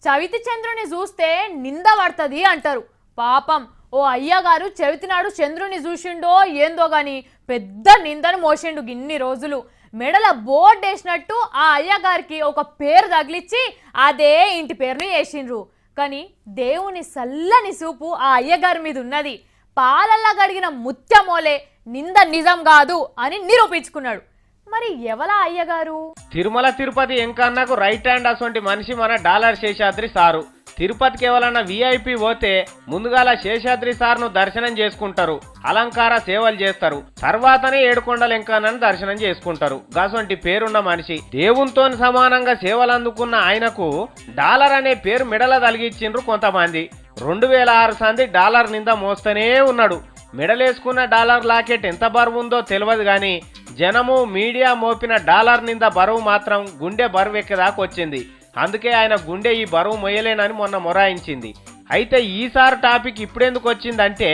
చవితి చంద్రుని చూస్తే నింద పడుతుంది అంటారు. పాపం ఓ అయ్యగారు చవితి నాడు చంద్రుని చూసిండో ఏందో గాని పెద్ద నిందను మోసిండు. ఇన్ని రోజులు మెడల బోర్డు వేసినట్టు ఆ అయ్యగారికి ఒక పేరు తగిలిచ్చి అదే ఇంటి పేరుని వేసిండ్రు. కానీ దేవుని సల్లని చూపు ఆ అయ్యగారి మీద ఉన్నది. పాలల్లా గడిగిన ముత్యమోలే నింద నిజం కాదు అని నిరూపించుకున్నాడు. మరి ఎవలా అయ్యగారు? తిరుమల తిరుపతి ఎంకన్నకు రైట్ హ్యాండ్ అసొంటి మనిషి మన డాలర్ శేషాద్రి సారు. తిరుపతికి ఎవరన్నా విఐపి పోతే ముందుగాల శేషాద్రి సార్ను దర్శనం చేసుకుంటారు, అలంకార సేవలు చేస్తారు, తర్వాతనే ఏడుకొండల ఎంకన్నను దర్శనం చేసుకుంటారు. గసొంటి పేరున్న మనిషి దేవునితో సమానంగా సేవలు అందుకున్న ఆయనకు డాలర్ అనే పేరు మెడల తలిగిచ్చిండ్రు కొంతమంది. 2006 సంది డాలర్ నింద మోస్తూనే ఉన్నాడు. మెడలేసుకున్న డాలర్ లాకెట్ ఎంత బరువు ఉందో తెలియదు గాని జనము మీడియా మోపిన డాలర్ నింద బరువు మాత్రం గుండె బరువు ఎక్కేదాకా వచ్చింది. అందుకే ఆయన గుండె ఈ బరువు మొయ్యలేనని మొన్న మొరాయించింది. అయితే ఈసారి టాపిక్ ఇప్పుడెందుకు వచ్చిందంటే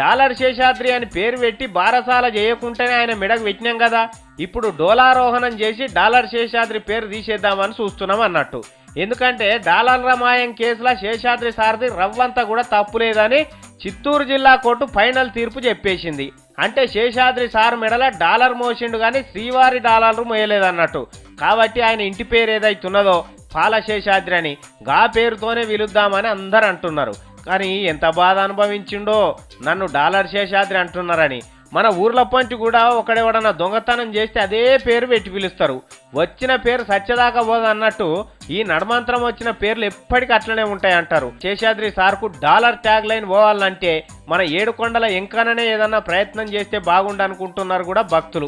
డాలర్ శేషాద్రి అని పేరు పెట్టి బారసాల చేయకుంటేనే ఆయన మెడకు పెట్టినాం కదా, ఇప్పుడు డోలారోహణం చేసి డాలర్ శేషాద్రి పేరు తీసేద్దామని చూస్తున్నాం అన్నట్టు. ఎందుకంటే డాలర్ల మాయం కేసులో శేషాద్రి సార్ది రవ్వంతా కూడా తప్పులేదని చిత్తూరు జిల్లా కోర్టు ఫైనల్ తీర్పు చెప్పేసింది. అంటే శేషాద్రి సార్ మెడల డాలర్ మోసిండు కానీ శ్రీవారి డాలర్లు మోయలేదన్నట్టు. కాబట్టి ఆయన ఇంటి పేరు ఏదైతున్నదో పాల శేషాద్రి అని గా పేరుతోనే పిలుద్దామని అందరు అంటున్నారు. కానీ ఎంత బాధ అనుభవించిండో నన్ను డాలర్ శేషాద్రి అంటున్నారని. మన ఊర్ల పంచి కూడా ఒకడెవడన్నా దొంగతనం చేస్తే అదే పేరు పెట్టి పిలుస్తారు. వచ్చిన పేరు సత్యదాకా పోదన్నట్టు ఈ నడమంత్రం వచ్చిన పేర్లు ఎప్పటికీ అట్లనే ఉంటాయంటారు. శేషాద్రి సార్కు డాలర్ ట్యాగ్ లైన్ పోవాలంటే మన ఏడుకొండల ఎంకననే ఏదన్నా ప్రయత్నం చేస్తే బాగుండనుకుంటున్నారు కూడా భక్తులు.